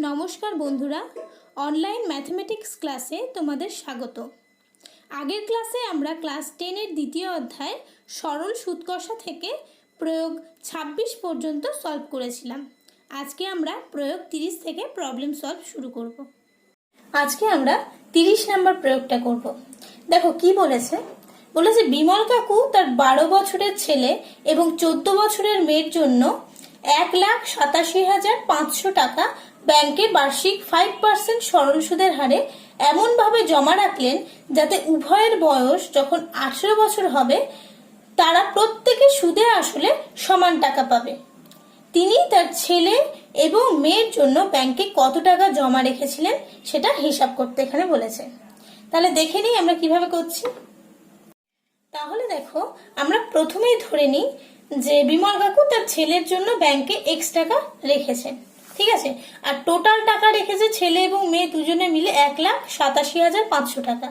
নমস্কার বন্ধুরা, online mathematics ক্লাসে তোমাদের স্বাগত। আগের ক্লাসে আমরা ক্লাস 10-এর দ্বিতীয় অধ্যায় সরল সুদ কষা থেকে প্রয়োগ 26 পর্যন্ত সলভ করেছিলাম। আজকে আমরা প্রয়োগ 30 থেকে প্রবলেম সলভ শুরু করব। আজকে আমরা 30 নম্বর প্রয়োগটা করব। দেখো কি বলেছে, বিমল কাকু তার 12 বছরের ছেলে এবং 14 বছরের মেয়ের জন্য 1,87,500 টাকা ব্যাংকে বার্ষিক 5% সরল সুদের হারে এমনভাবে জমা রাখলেন যাতে উভয়ের বয়স যখন 18 বছর হবে তারা প্রত্যেকে সুদে আসলে সমান টাকা পাবে। তিনি তার ছেলে এবং মেয়ের জন্য ব্যাংকে কত টাকা জমা রেখেছিলেন সেটা হিসাব করতে এখানে বলেছে। তাহলে দেখে নিই আমরা কিভাবে করছি। তাহলে দেখো, আমরা প্রথমেই ধরে নিই যে বিমল কাকু তার ছেলের জন্য ব্যাংকে X টাকা রেখেছেন, ঠিক আছে। আর টোটাল টাকা রেখেছে ছেলে এবং মেয়ে দুজনে মিলে 1,87,500 টাকা।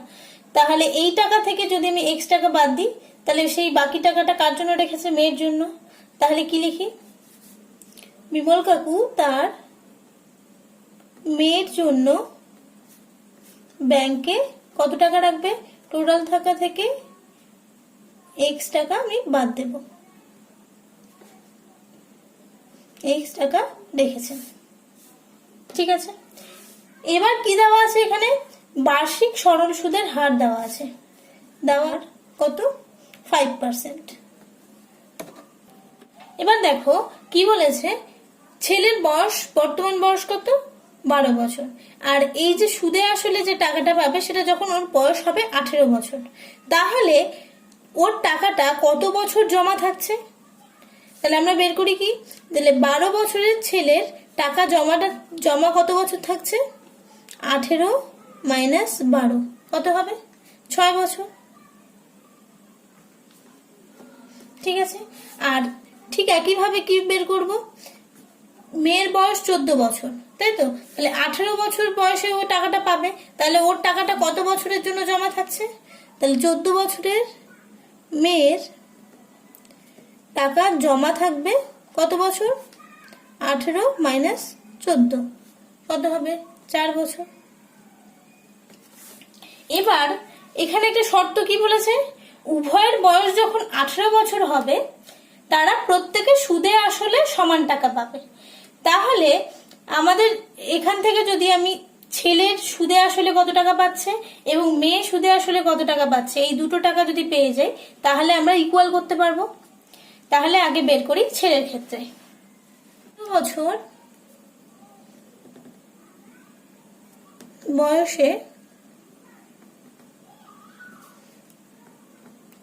তাহলে এই টাকা থেকে যদি আমি X টাকা বাদ দিই তাহলে সেই বাকি টাকাটা কার জন্য রেখেছে? মেয়ের জন্য। তাহলে কি লিখি? বিমল কাকু তার মেয়ের জন্য ব্যাংকে কত টাকা রাখবে? টোটাল টাকা থেকে X টাকা আমি বাদ দেব, X টাকা রেখেছেন, ঠিক আছে। এবার কি দেওয়া আছে এখানে? বার্ষিক সরল সুদের হার দেওয়া আছে, দেওয়ার কত? 5%। এবার দেখো কি বলেছে, ছেলের বয়স, বর্তমান বয়স কত? 12 বছর। আর এই যে সুদে আসলে যে টাকাটা পাবে সেটা যখন ওর বয়স হবে 18 বছর, তাহলে ওর টাকাটা কত বছর জমা থাকছে? তাহলে আমরা বের করি কি, তাহলে 12 বছরের ছেলের টাকা জমা কত বছর থাকছে? 18 মাইনাস 12 কত হবে? 6 বছর, ঠিক আছে। আর ঠিক একইভাবে কি বের করব? মেয়ের বয়স 14 বছর, তাই তো। তাহলে 18 বছর বয়সে ও টাকাটা পাবে, তাহলে ওর টাকাটা কত বছরের জন্য জমা থাকছে? তাহলে 14 বছরের মেয়ের টাকা জমা থাকবে কত বছর? 18 মাইনাস 14 কত হবে? 4 বছর। এবার এখানে একটা শর্ত কি বলেছে, উভয়ের বয়স যখন 18 বছর হবে তারা প্রত্যেকে সুদে আসলে সমান টাকা পাবে। তাহলে আমাদের এখান থেকে যদি আমি ছেলের সুদে আসলে কত টাকা পাচ্ছে এবং মেয়ে সুদে আসলে কত টাকা পাচ্ছে এই দুটো টাকা যদি পেয়ে যাই তাহলে আমরা ইকুয়াল করতে পারবো। তাহলে আগে বের করি ছেলের ক্ষেত্রে। 2 বছর বয়সে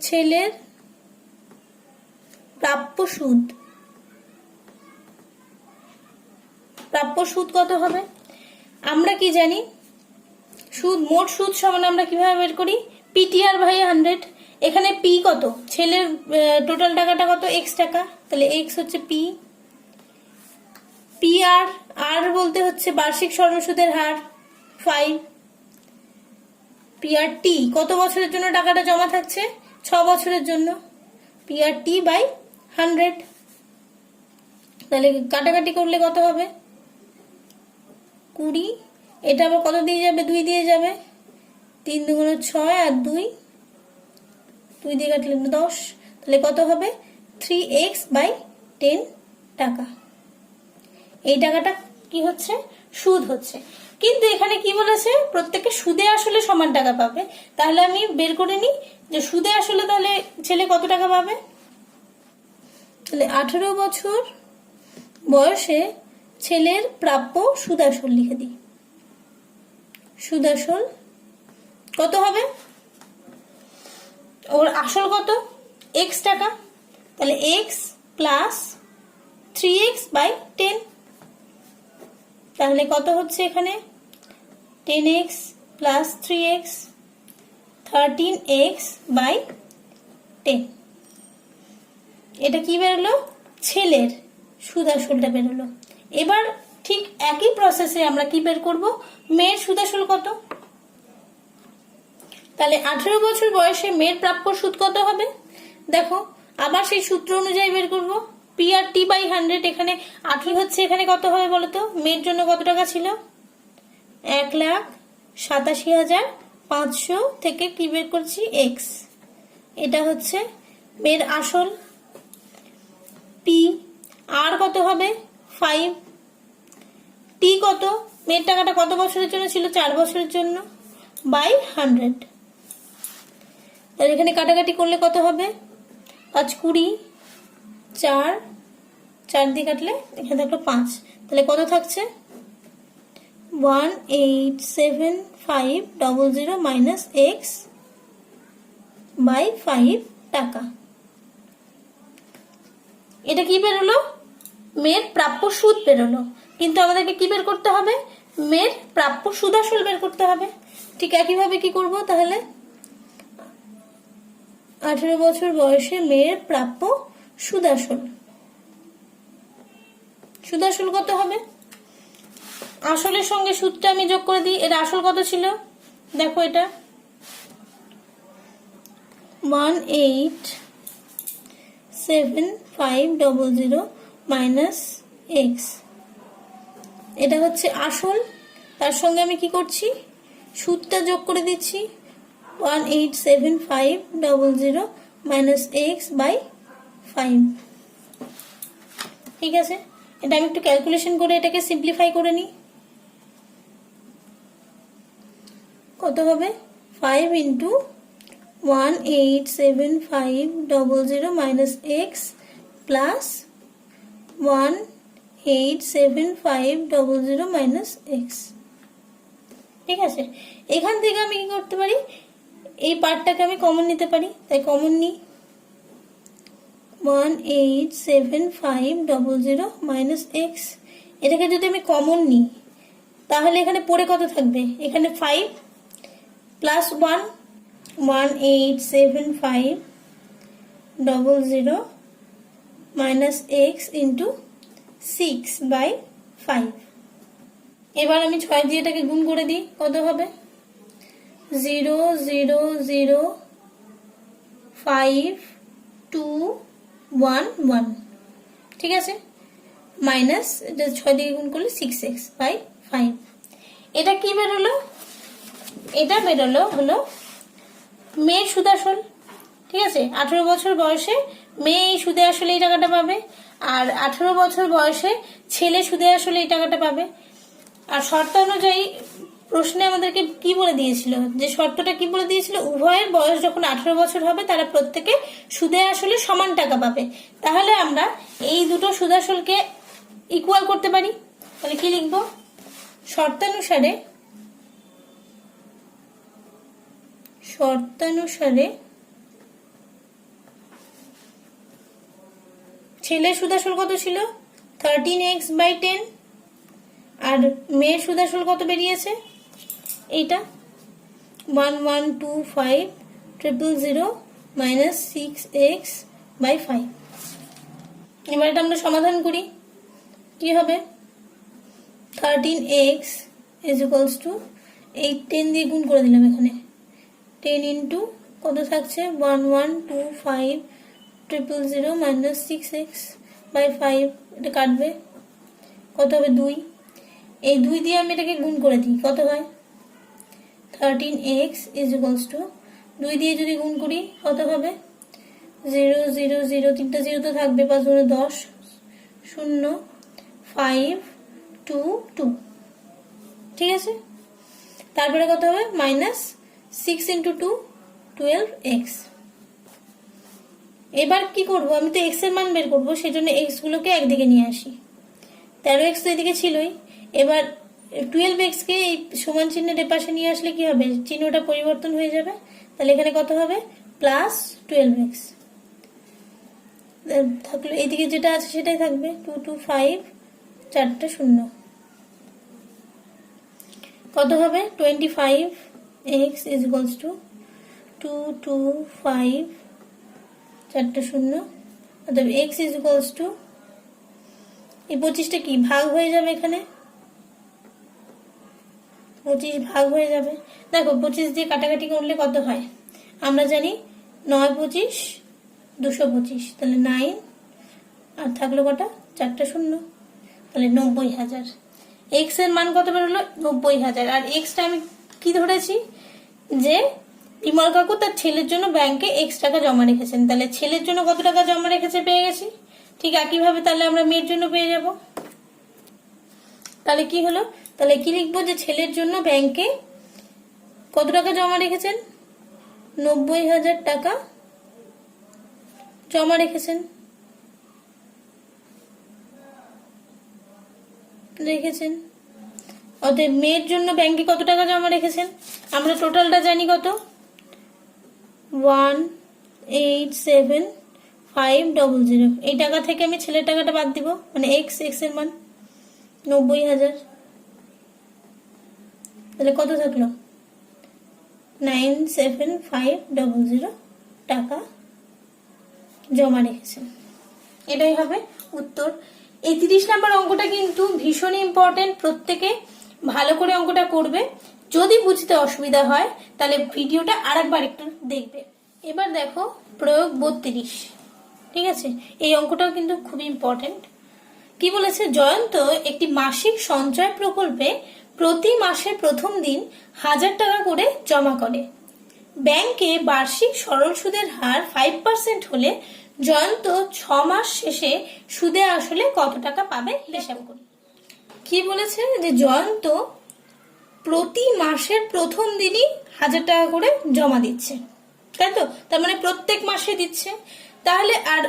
ছেলের প্রাপ্য সুদ কত হবে? আমরা কি জানি, মোট সুদ সমান আমরা কিভাবে বের করি? PTR by 100। এখানে P কত? ছেলের টোটাল টাকাটা কত? X টাকা, তাহলে X হচ্ছে P। PR, R বলতে হচ্ছে বার্ষিক সরল সুদের হার 5। PRT কত বছরের জন্য টাকাটা জমা থাকছে? 6 বছরের জন্য, PRT বাই 100। তাহলে কাটাকাটি করলে কত হবে? 20। এটা আবার কত দিয়ে যাবে? 2 দিয়ে যাবে। 3 দুগুণে 6 আর 2 দিয়ে কাটলে 10। তাহলে কত হবে? 3x বাই 10 টাকা। এই টাকাটা কি হচ্ছে? সুদ হচ্ছে। কিন্তু এখানে কি বলেছে? প্রত্যেকে সুদে আসলে সমান টাকা পাবে। তাহলে আমি বের করে নিই যে সুদে আসলে তাহলে ছেলে কত টাকা পাবে। তাহলে 18 বছর বয়সে ছেলের প্রাপ্য সুদাসল লিখে দিই। সুদাসল কত হবে? ওর আসল কত? X টাকা, তাহলে X প্লাস 3x বাই 10। তাহলে কত হচ্ছে এখানে? 10x plus 3x, 13x by 10। এটা কি বেরোলো? ছেলের সুদাসলটা বেরোলো। এবার ঠিক একই প্রসেসে আমরা কি বের করব? মেয়ের সুদাসল কত? তাহলে 18 বছর বয়সে মেয়ের প্রাপ্য সুদ কত হবে? দেখো আবার সেই সূত্র অনুযায়ী বের করব। পি আর টি বাই 100, এখানে 18 হচ্ছে, এখানে কত হবে বলতো? মেয়ের জন্য কত টাকা ছিল? 1,87,500 থেকে কি বের করছি? এক্স। এটা হচ্ছে মেয়ের আসল। পি আর কত হবে? 5। টি কত? মেয়ের টাকাটা কত বছরের জন্য ছিল? 4 বছরের জন্য, বাই 100। তাহলে এখানে কাটাকাটি করলে কত হবে? 5 20, 4 4 দিয়ে কাটলে এখানে থাকলো 5। তাহলে কত থাকছে? 1,87,500 মাইনাস এক্স বাই 5 টাকা। এটা কি বেরোলো? মেয়ের প্রাপ্য সুদ বেরোলো। কিন্তু আমাদেরকে কি বের করতে হবে? মেয়ের প্রাপ্য সুদ আসল বের করতে হবে। ঠিক একইভাবে কি করব তাহলে? 18 বছর বয়সে মেয়ের প্রাপ্য সুদ আসল। সুদ আসল কত হবে? আসলের সঙ্গে সুদটা আমি যোগ করে দিই। এর আসল কত ছিল? দেখো এটা 1,87,500 মাইনাস এক্স। এটা হচ্ছে আসল, তার সঙ্গে আমি কি করছি? সুদটা যোগ করে দিচ্ছি। 1,87,500 মাইনাস এক্স বাই 5। ঠিক আছে, এটা আমি একটু ক্যালকুলেশন করে এটাকে সিম্পলিফাই করে নিই। কত হবে? 5 into 1,87,500 minus x plus 1,87,500 minus x. ঠিক আছে, এখান থেকে আমি কি করতে পারি? এই পার্টটাকে আমি কমন নিতে পারি, তাই কমন নিই। 1,87,500 মাইনাস এক্স, এটাকে যদি আমি কমন নিই তাহলে এখানে পড়ে কত থাকবে? এখানে 5 plus 1, 1,87,500 minus x into 6 by 5। এবার আমি 6 দিয়ে এটাকে গুণ করে দিই। কত হবে? 0,0,0,5,2,1,1। ঠিক আছে, মাইনাস এটা 6 দিয়ে গুণ করলে 6x বাই 5। এটা কি বেরোলো? এটা বেরোলো হলো মেয়ের সুদ আসল। ঠিক আছে, 18 বছর বয়সে মেয়ে এই সুদে আসলে এই টাকাটা পাবে, আর 18 বছর বয়সে ছেলে সুদে আসলে এই টাকাটা পাবে। আর শর্ত অনুযায়ী প্রশ্নে আমাদেরকে কি বলে দিয়েছিল? যে শর্তটা কি বলে দিয়েছিল? উভয়ের বয়স যখন 18 বছর হবে তারা প্রত্যেকে সুদে আসলে সমান টাকা পাবে। তাহলে আমরা এই দুটো সুদ আসলকে ইকুয়াল করতে পারি। তাহলে কি লিখবো? শর্তানুসারে ছেলের সুদ আসল কত ছিল? 13x বাই 10, আর মেয়ের সুদ আসল কত বেরিয়েছে? এইটা 1,125,000 মাইনাস 6x বাই 5। এবার এটা আমরা সমাধান করি। কি হবে? 13x ইজ ইকুয়ালস টু 10 দিয়ে গুণ করে দিলাম এখানে। 10 ইন্টু কত থাকছে? 1,125,000 মাইনাস 6x বাই 5। এটা কাটবে, কত হবে? 2। এই 2 দিয়ে আমি এটাকে গুণ করে দিই। কত হয়? 13x ইজ ইকুয়ালস টু 2 দিয়ে যদি গুণ করি কত হবে? 0 0 0, 3টা 0 তো থাকবে, 5 গুণে 10, 0 5 2 2। ঠিক আছে, তারপরে কত হবে? Minus 6 into 2 12x। এবার কি করব? আমি তো x এর মান বের করবো, সেই জন্য x গুলোকে একদিকে নিয়ে আসি। 13x তো এদিকে ছিলই। এবার 12x কে এই সমান চিহ্নের পাশে নিয়ে আসলে কি হবে? চিহ্নটা পরিবর্তন হয়ে যাবে। তাহলে এখানে কত হবে? প্লাস 12x থাকলো। এইদিকে যেটা আছে সেটাই থাকবে। 2 2 5, 4টা 0। কত হবে? 25x ইজ ইকুয়ালস টু 2 2 5, 4টা 0। অর্থাৎ x ইজ ইকুয়ালস টু, এই 25টা কি ভাগ হয়ে যাবে? এখানে 25 ভাগ হয়ে যাবে। দেখো 25 দিয়ে কাটাকাটি করলে কত হয়? আমরা জানি 9 25 225, তাহলে 9 আর থাকলো কটা, 4টা শূন্য, তাহলে 90,000। এক্স এর মান কত বেরোলো, 90,000। আর এক্সটা আমি কি ধরেছি, যে বিমল কাকু তার ছেলের জন্য ব্যাংকে এক্স টাকা জমা রেখেছেন, তাহলে ছেলের জন্য কত টাকা জমা রেখেছে পেয়ে গেছি। ঠিক একইভাবে তাহলে আমরা মেয়ের জন্য পেয়ে যাব। তাহলে কি হলো, তাহলে কি লিখবো, যে ছেলের জন্য ব্যাংকে কত টাকা জমা রেখেছেন, 90,000 টাকা জমা রেখেছেন। অতএব মেয়ের জন্য ব্যাংকে কত টাকা জমা রেখেছেন, আমরা টোটালটা জানি কত, 187,500। এই টাকা থেকে আমি ছেলের টাকাটা বাদ দিব, মানে এক্স এর মান 90,000। তাহলে কত থাকলো, 97,500 টাকা জমা রেখেছেন। এটাই হবে উত্তর। এই 30 নম্বর অঙ্কটা কিন্তু ভীষণ ইম্পর্টেন্ট, প্রত্যেকে ভালো করে অঙ্কটা করবে। যদি বুঝতে অসুবিধা হয় তাহলে ভিডিওটা আরেকবার একটু দেখবে। এবার দেখো প্রয়োগ 32, ঠিক আছে, এই অঙ্কটাও কিন্তু খুব ইম্পর্টেন্ট। কি বলেছে, জয়ন্ত একটি মাসিক সঞ্চয় প্রকল্পে প্রতি মাসের প্রথম দিন 1000 টাকা করে জমা করে। ব্যাংকে বার্ষিক সরল সুদের হার 5% হলে জয়ন্ত 6 মাস শেষে সুদে আসলে কত টাকা পাবে হিসাব করি। কি বলেছে, যে জয়ন্ত প্রতি মাসের প্রথম দিনই 1000 টাকা করে জমা দিচ্ছে, তাই তো, তার মানে প্রত্যেক মাসে দিচ্ছে। তাহলে আর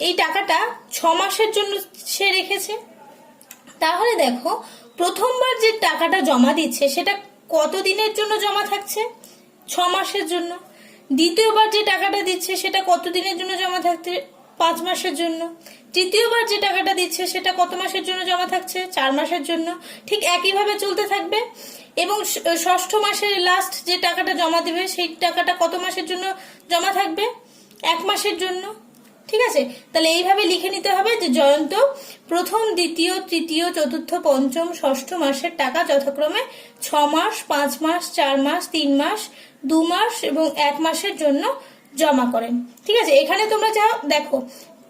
এই টাকাটা 6 মাসের জন্য সে রেখেছে। তাহলে দেখো প্রথমবার যে টাকাটা জমা দিচ্ছে সেটা কত দিনের জন্য জমা থাকছে, 6 মাসের জন্য। দ্বিতীয়বার যে টাকাটা দিচ্ছে সেটা কত দিনের জন্য জমা থাকছে, 5 মাসের জন্য। তৃতীয়বার যে টাকাটা দিচ্ছে সেটা কত মাসের জন্য জমা থাকছে, 4 মাসের জন্য। ঠিক একইভাবে চলতে থাকবে। এবং ষষ্ঠ মাসের লাস্ট যে টাকাটা জমা দেবে সেই টাকাটা কত মাসের জন্য জমা থাকবে, 1 মাসের জন্য। ঠিক আছে, তাহলে এইভাবে লিখে নিতে হবে যে জয়ন্ত প্রথম, দ্বিতীয়, তৃতীয়, চতুর্থ, পঞ্চম, ষষ্ঠ মাসের টাকা যথাক্রমে 6 মাস, 5 মাস, 4 মাস, 3 মাস, 2 মাস এবং 1 মাসের জন্য জমা করেন। ঠিক আছে, এখানে তোমরা যা দেখো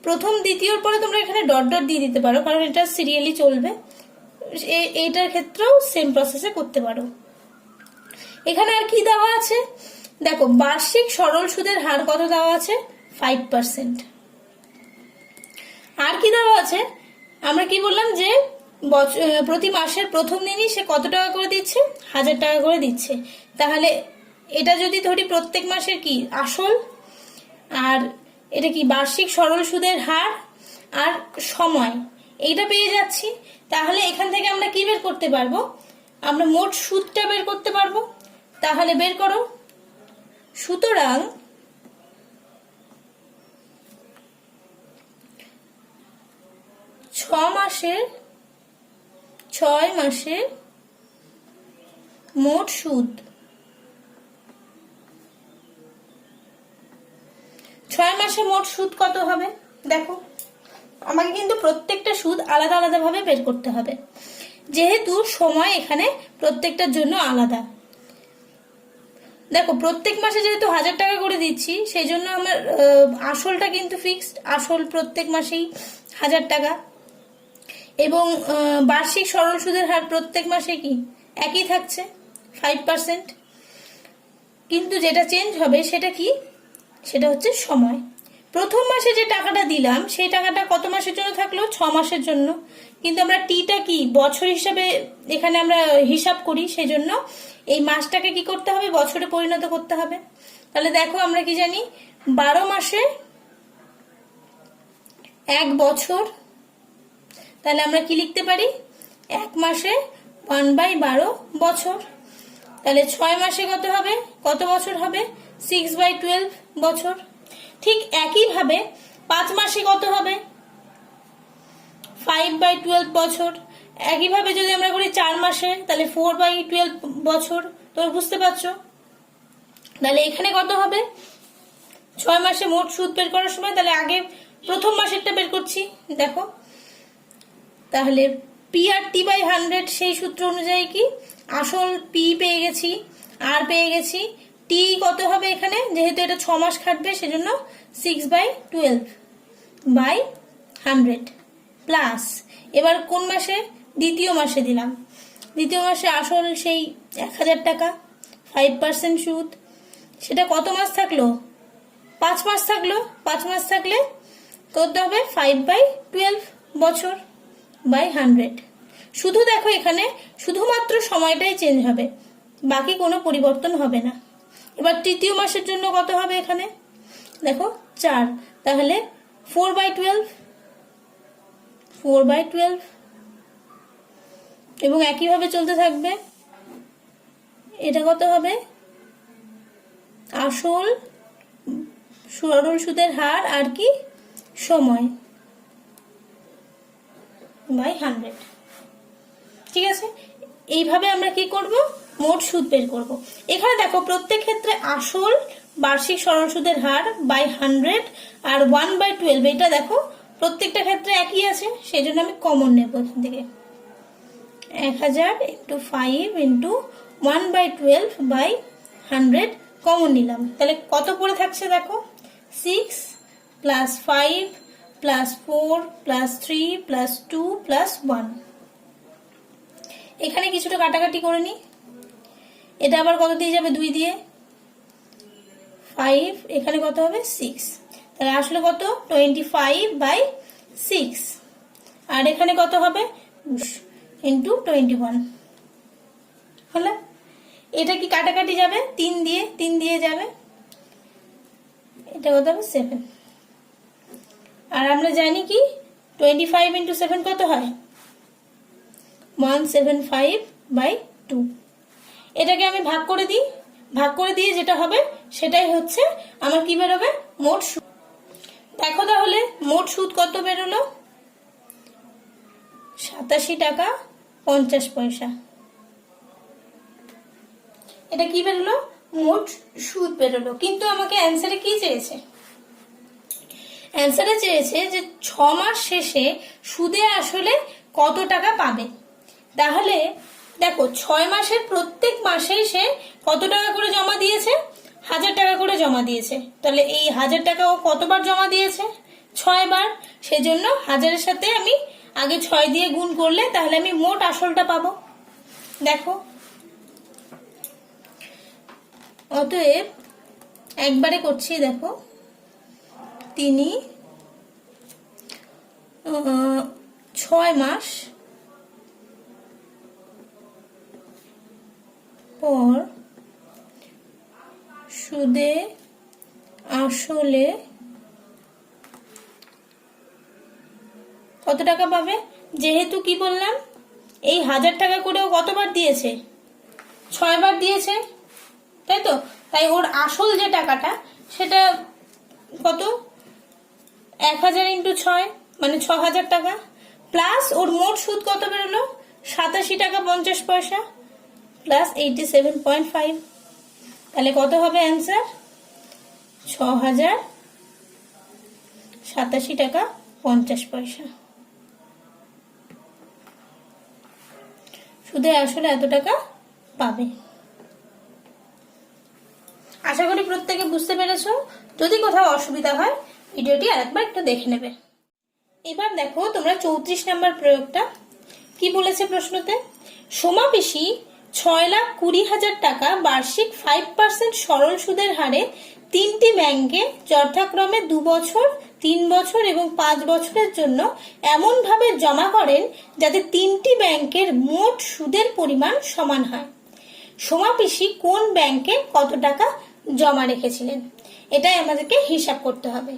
প্রথম দ্বিতীয়র পরে তোমরা এখানে ডট ডট দিয়ে দিতে পারো, কারণ এটা সিরিয়ালি চলবে। এইটার ক্ষেত্রেও সেম প্রসেসে করতে পারো। এখানে আর কি দেওয়া আছে দেখো, বার্ষিক সরল সুদের হার কত দেওয়া আছে, 5%। আর কি দেওয়া আছে, আমরা কি বললাম, যে প্রতি মাসের প্রথম দিনই সে কত টাকা করে দিচ্ছে, 1000 টাকা করে দিচ্ছে। তাহলে এটা যদি ধরি প্রত্যেক মাসের কি আসল, আর এটা কি বার্ষিক সরল সুদের হার আর সময়, এইটা পেয়ে যাচ্ছি। তাহলে এখান থেকে আমরা কি বের করতে পারবো, আমরা মোট সুদটা বের করতে পারবো। তাহলে বের করো। সুতরাং 6 মাসের মোট সুদ, 6 মাসে মোট সুদ কত হবে দেখো, আমাকে কিন্তু প্রত্যেকটা সুদ আলাদা আলাদা ভাবে বের করতে হবে, যেহেতু সময় এখানে প্রত্যেকটার জন্য আলাদা। দেখো প্রত্যেক মাসে যেহেতু 1000 টাকা করে দিচ্ছি, সেই জন্য আমার আসলটা কিন্তু ফিক্সড, আসল প্রত্যেক মাসেই 1000 টাকা। এবং বার্ষিক সরল সুদের হার প্রত্যেক মাসে কি একই থাকছে, 5%। কিন্তু যেটা চেঞ্জ হবে সেটা কি, সেটা হচ্ছে সময়। প্রথম মাসে যে টাকাটা দিলাম সেই টাকাটা কত মাসের জন্য থাকলো, 6 মাসের জন্য। কিন্তু আমরা টিটা কি বছর হিসাবে এখানে আমরা হিসাব করি, সেই জন্য এই মাসটাকে কি করতে হবে, বছরে পরিণত করতে হবে। তাহলে দেখো আমরা কি জানি, 12 মাসে 1 বছর। তাহলে আমরা কি লিখতে পারি, 1 মাসে 1/12 বছর। তাহলে 6 মাসে কত হবে, কত বছর হবে, 6/12 বছর। ঠিক একইভাবে 5 মাসে কত হবে, 5/12 বছর। একইভাবে যদি আমরা করি 4 মাসে, তাহলে 4/12 বছর। তোমরা বুঝতে পারছো? তাহলে এখানে কত হবে, 6 মাসে মোট সুদ বের করার সময় তাহলে আগে প্রথম মাসেরটা বের করছি দেখো। তাহলে P/T/100 সেই সূত্র অনুযায়ী কি আসল P পেয়ে গেছি, আর পেয়ে গেছি। টি কত হবে এখানে, যেহেতু এটা 6 মাস খাটবে সেজন্য 6/12 বাই 100 প্লাস, এবার কোন মাসে? দ্বিতীয় মাসে দিলাম। দ্বিতীয় মাসে আসল সেই 1000 টাকা, 5% সুদ। সেটা কত মাস থাকলো? 5 মাস থাকলো। 5 মাস থাকলে করতে হবে 5/12 বছর বাই 100। শুধু দেখো এখানে শুধুমাত্র সময়টাই চেঞ্জ হবে, বাকি কোনো পরিবর্তন হবে না। এবার তৃতীয় মাসের জন্য কত হবে? এখানে দেখো 4, তাহলে 4/12, 4/12, এবং একইভাবে চলতে থাকবে। এটা কত হবে? আসল, সরল সুদের হার আর কি সময় বাই 100। ঠিক আছে, এইভাবে আমরা কি করব? মোট সুদ বের করব। এখানে দেখো প্রত্যেক ক্ষেত্রে আসল, বার্ষিক সরল সুদের হার বাই 100 আর 1/12, এটা দেখো প্রত্যেকটা ক্ষেত্রে একই আছে, সেই জন্য আমি কমন নেব এখান থেকে। 1000 × 5 × 1/12/100 কমন নিলাম। তাহলে কত পড়ে থাকছে দেখো? 6 + 5 + 4 + 3 + 2 + 1। এখানে কিছুটা কাটাকাটি করে নি। এটা আবার কত দিয়ে যাবে? 2 দিয়ে। 5, এখানে কত হবে? 6। তাহলে আসলে কত? 25/6। আর এখানে কত হবে? × 21 হলো। এটা কি কাটাকাটি যাবে? 3 দিয়ে যাবে। এটা কত হবে? 7। আর আমরা জানি কি 25 × 7 কত হয়? 175/2। এটাকে আমি ভাগ করে দিই। ভাগ করে দিয়ে যেটা হবে সেটাই হচ্ছে আমার কি বেরোবে? মোট সুদ। দেখো তাহলে মোট সুদ কত বেরোলো? 87 টাকা 50 পয়সা। এটা কি বেরোলো? মোট সুদ বেরোলো। কিন্তু আমাকে অ্যান্সারে কি চেয়েছে? অ্যান্সারে চেয়েছে যে 6 মাস শেষে সুদে আসলে কত টাকা পাবে। তাহলে দেখো 6 মাসের প্রত্যেক মাসেই সে কত টাকা করে জমা দিয়েছে? 1000 টাকা করে জমা দিয়েছে। তাহলে এই 1000 টাকা ও কতবার জমা দিয়েছে? 6 বার। সেজন্য 1000-এর সাথে আমি আগে 6 দিয়ে গুণ করলে তাহলে আমি মোট আসলটা পাবো। দেখো, অতএব একবারে করছি। দেখো, তিনি 6 মাস পর সুদে আসলে কত টাকা পাবে? যেহেতু কি বললাম, এই 1000 টাকা করেও কতবার দিয়েছে? 6 বার দিয়েছে, তাই তো? তাই ওর আসল যে টাকাটা সেটা কত? 1000 × 6 মানে 6000 টাকা, প্লাস ওর মোট সুদ কত বেরোলো? 87 টাকা 50 পয়সা প্লাস 87.5। তাহলে কত হবে অ্যান্সার? 6087 টাকা 50 পয়সা। সুদে আসলে এত টাকা পাবে। আশা করি প্রত্যেকে বুঝতে পেরেছো। যদি কোথাও অসুবিধা হয় ভিডিওটি আরেকবার একটু দেখে নেবে। এবার দেখো তোমরা 34 নম্বর প্রয়োগটা কি বলেছে প্রশ্নতে? সোমা পিসি 6,20,000 টাকা বার্ষিক 5% সরল সুদের হারে 3টি ব্যাংকে যথাক্রমে 2 বছর, 3 বছর এবং 5 বছরের জন্য এমন ভাবে জমা করেন যাতে 3টি ব্যাংকের মোট সুদের পরিমাণ সমান হয়। সোমা পিসি কোন ব্যাংকে কত টাকা জমা রেখেছিলেন? এটাই আমাদেরকে হিসাব করতে হবে।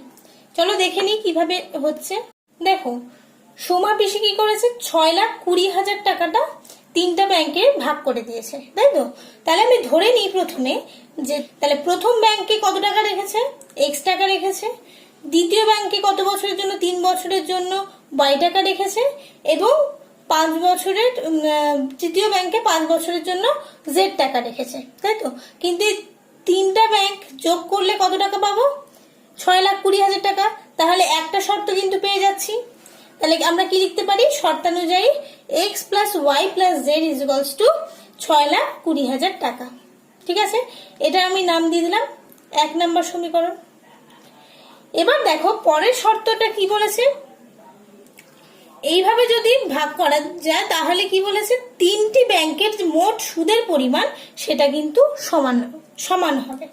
চলো দেখে নিই কিভাবে হচ্ছে। দেখো, সোমা পিসি কি করেছে? 6,20,000 টাকাটা 3টা ব্যাংকে ভাগ করে দিয়েছে, তাই তো? তাহলে আমি ধরে নিই প্রথমে যে তাহলে প্রথম ব্যাংকে কত টাকা রেখেছে? x টাকা রেখেছে। দ্বিতীয় ব্যাংকে কত বছরের জন্য? 3 বছরের জন্য y টাকা রেখেছে। এবং 5 বছরের তৃতীয় ব্যাংকে 5 বছরের জন্য z টাকা রেখেছে, তাই তো? কিন্তু এই 3টা ব্যাংক যোগ করলে কত টাকা পাবো? 6,20,000 টাকা। তাহলে একটা শর্ত কিন্তু পেয়ে যাচ্ছি। তাহলে আমরা কি লিখতে পারি? শর্তানুযায়ী x + y + z = 6,20,000 টাকা। ঠিক আছে, এটা আমি নাম দিয়ে দিলাম 1 নম্বর সমীকরণ। এবার দেখো পরের শর্তটা কি বলেছে? এইভাবে যদি ভাগ করা যায় তাহলে কি বলেছে, তিনটি ব্যাংকের মোট সুদের পরিমাণ সেটা কিন্তু সমান সমান হবে।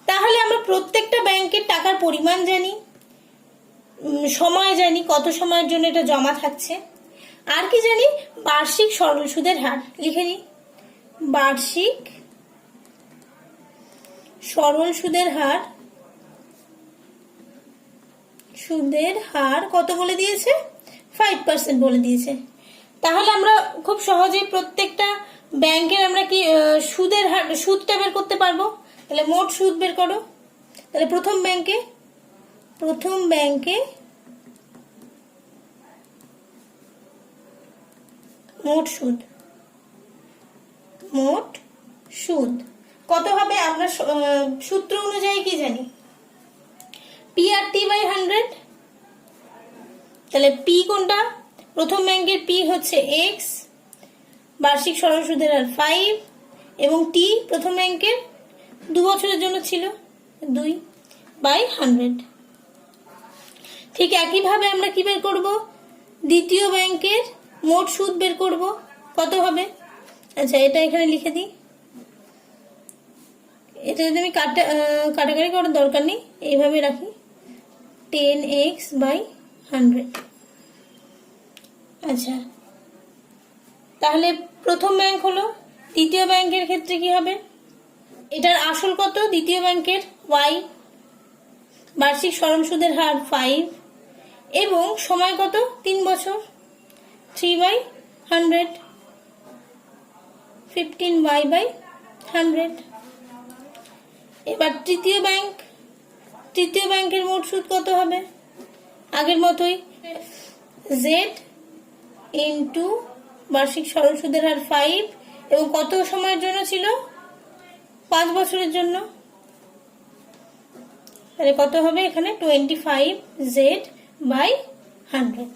তাহলে আমরা প্রত্যেকটা ব্যাংকের টাকার পরিমাণ জানি, সময় জানি, কত সময়ের জন্য এটা জমা থাকছে, আর কি জানি, বার্ষিক সরল সুদের হার। লিখে নিই, বার্ষিক সরল সুদের হার, সুদের হার কত বলে দিয়েছে, 5% বলে দিয়েছে। তাহলে আমরা খুব সহজেই প্রত্যেকটা ব্যাংকের আমরা কি সুদের হার, সুদটা বের করতে পারবো। তাহলে মোট সুদ বের করো। তাহলে প্রথম ব্যাংকে মোট সুদ কত হবে, আমরা সূত্র অনুযায়ী কি জানি, পি আর টি বাই 100। তাহলে পি কোনটা, প্রথম ব্যাংকের পি হচ্ছে এক্স, বার্ষিক সরল সুদের হার 5, এবং টি প্রথম ব্যাংকের 2 বছরের জন্য ছিল 2/100। ঠিক একইভাবে আমরা কি বের করব, দ্বিতীয় ব্যাংকের মোট সুদ বের করব, কত হবে। আচ্ছা, এটা এখানে লিখে দিই, এটা যদি আমি কাটাকাটি করার দরকার নেই, এইভাবে রাখি, 10x/100। আচ্ছা, তাহলে প্রথম ব্যাংক হলো, দ্বিতীয় ব্যাংকের ক্ষেত্রে কি হবে, এটার আসল কত, দ্বিতীয় ব্যাংকের y, বার্ষিক সরল সুদের হার 5, এবং সময় কত, 3 বছর, 3/100, 15y/100। এবার তৃতীয় ব্যাংকের মোট সুদ কত হবে, আগের মতোই z ইন্টু বার্ষিক সরল সুদের হার 5, এবং কত সময়ের জন্য ছিল, 5 বছরের জন্য। তাহলে কত হবে এখানে, 25z/100।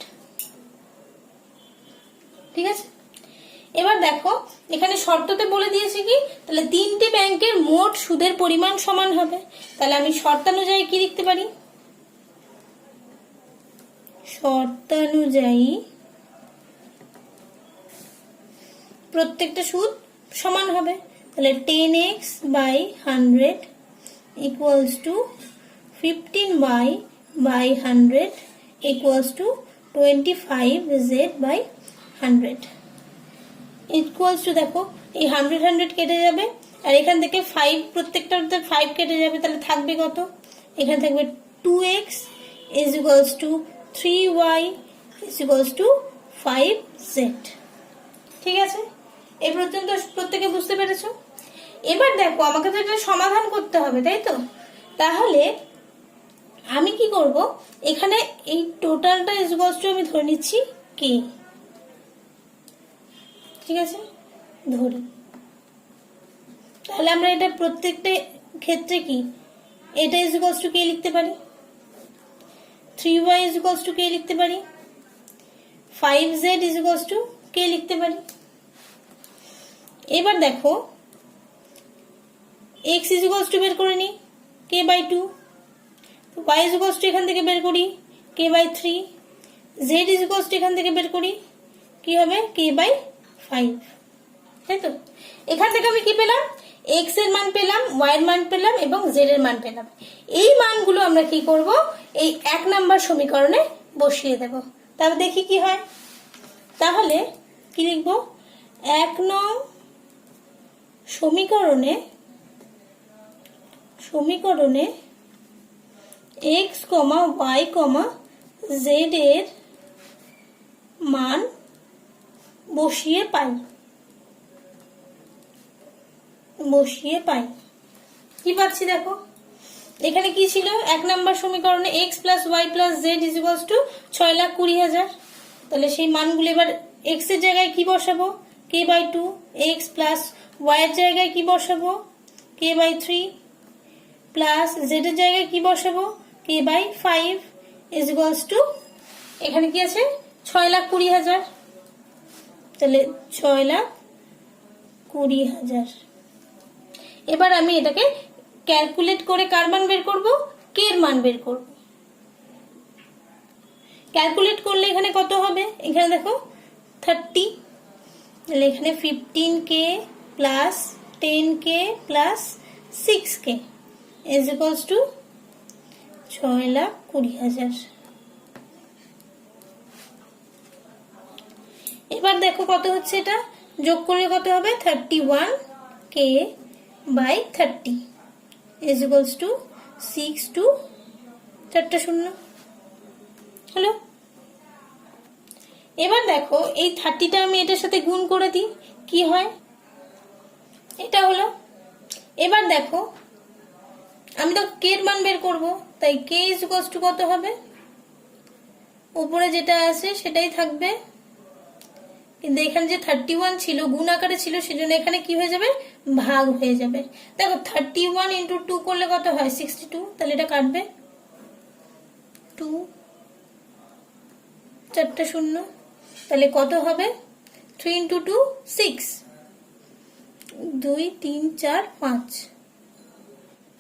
ঠিক আছে, এবার দেখো এখানে শর্ততে বলে দিয়েছে কি, তাহলে তিনটি ব্যাংকের মোট সুদের পরিমাণ সমান হবে। তাহলে আমি শর্তানুযায়ী কি লিখতে পারি, শর্তানুযায়ী প্রত্যেকটা সুদ সমান হবে। তাহলে 10x/100 equals to 15y/100 equals to 25z/100 equals to, দেখো এই 100 কেটে যাবে, আর এখান থেকে 5, প্রত্যেকটার 5 কেটে যাবে, তাহলে থাকবে কত, এখানে থাকবে 2x is equals to 3y is equals to 5z। ঠিক আছে, এই পর্যন্ত প্রত্যেকে বুঝতে পেরেছো। এবার দেখো আমাকে তো এটা সমাধান করতে হবে, তাই তো। তাহলে আমি কি করব, এখানে এই টোটালটা is equals to আমি ধরে নিচ্ছি k। ঠিক আছে, ধরি। তাহলে আমরা এটা প্রত্যেকটা ক্ষেত্রে কি, এটা is equals to k লিখতে পারি, 3y is equals to k লিখতে পারি, 5z is equals to k লিখতে পারি। এবার দেখো x is equals to বের করে নি, k/2, y is equals to এখান থেকে বের করি, k/3, z is equals to এখান থেকে বের করি, কি হবে, k/5। তাই তো, এখান থেকে আমি কি পেলাম, x এর মান পেলাম, y এর মান পেলাম, এবং z এর মান পেলাম। এই মানগুলো আমরা কি করব, এই 1 নম্বর সমীকরণে বসিয়ে দেব। তাহলে দেখি কি হয়। তাহলে কি লিখব, 1 নং সমীকরণে x, y, z এর মান বসিয়ে পাই। কি পাচ্ছি দেখো, এখানে কি ছিল, 1 নম্বর সমীকরণে x plus y plus z is equals two 6,20,000। তাহলে সেই মানগুলো এবার x এর জায়গায় কি বসাবো, k/2, x প্লাস y এর জায়গায় কি বসাবো, k/3, প্লাস z এর জায়গায় কি বসাবো, k/5 ইজ ইকুয়ালস টু, এখানে কি আছে, 6,20,000। তাহলে 6,20,000। এবার আমি এটাকে ক্যালকুলেট করে কার মান বের করব, কে এর মান বের করব। ক্যালকুলেট করলে এখানে কত হবে, এখানে দেখো 30, তাহলে এখানে 15k plus 10k plus 6k is equals two 6,20,000। এবার দেখো কত হচ্ছে, এটা যোগ করলে কত হবে, 31k by 30 is equals to 6 to 4টা 0 হলো। এবার দেখো এই 30টা আমি এটার সাথে গুণ করে দিই, কি হয়, এটা হলো। এবার দেখো আমি তো কে এর মান বের করবো, তাই কে ইজ ইকুয়ালস টু কত হবে, উপরে যেটা আছে সেটাই থাকবে, কিন্তু এখানে যে 31 ছিল গুণ আকারে ছিল, সেজন্য এখানে কি হয়ে যাবে, ভাগ হয়ে যাবে। দেখো 31 ইন্টু 2 করলে কত হয়, 62, তাহলে এটা কাটবে, 2 4টা 0, তাহলে কত হবে, 3 ইন্টু 2 6, 2 3 4 5,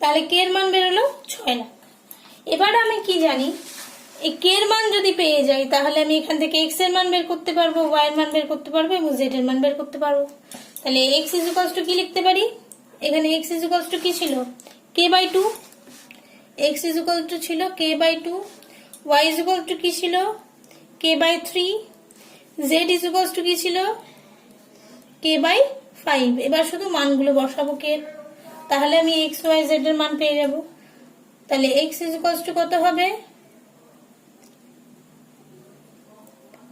তাহলে কে এর মান বেরোলো 6 লাখ। এবার আমি কি জানি, এই কে এর মান যদি পেয়ে যাই তাহলে আমি এখান থেকে এক্স এর মান বের করতে পারবো, ওয়াই এর মান বের করতে পারবো এবং জেড এর মান বের করতে পারবো। তাহলে এক্স ইজ ইকুয়ালস টু কি লিখতে পারি, এখানে এক্স ইজ ইকুয়ালস টু কি ছিল, k by 2, x is equals to ছিল k by 2, y is equals to কি ছিল, k by 3, z is equals to কি ছিল, কে বাই 5। এবার শুধু মানগুলো বসাবো কে, তাহলে আমি এক্স ওয়াই জেড এর মান পেয়ে যাব। তাহলে এক্স ইজ ইকুয়ালস টু কত হবে,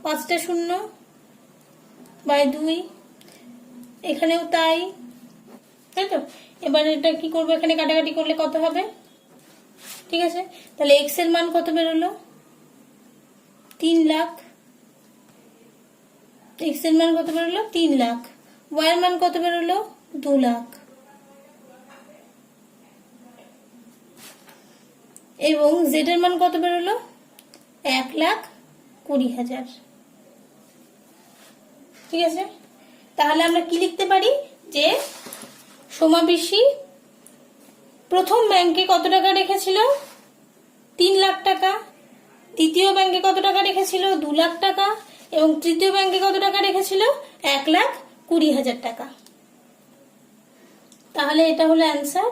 5টা 0 বাই 2, এখানেও তাই, তাই তো। এবার এটা কি করবো, এখানে কাটাকাটি করলে কত হবে, ঠিক আছে। তাহলে এক্স এর মান কত বেরোলো, 3 লাখ, এক্স এর মান কত বেরোলো 3 লাখ, ওয়াই এর মান কত বেরোলো 2 লাখ, এবং জেড এর মান কত বেরোলো 1,20,000, ঠিক আছে। তাহলে আমরা কি লিখতে পারি, যে সমাবেশী প্রথম ব্যাংকে কত টাকা রেখেছিল, 3 লাখ টাকা, দ্বিতীয় ব্যাংকে কত টাকা রেখেছিল 2 লাখ টাকা, এবং তৃতীয় ব্যাংকে কত টাকা রেখেছিল 1,20,000 টাকা। তাহলে এটা হলো অ্যান্সার।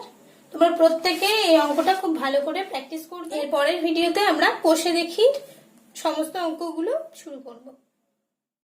তোমরা প্রত্যেকে এই অঙ্কটা খুব ভালো করে প্র্যাকটিস করবে। এর পরের ভিডিওতে আমরা কষে দেখি সমস্ত অঙ্কগুলো শুরু করব।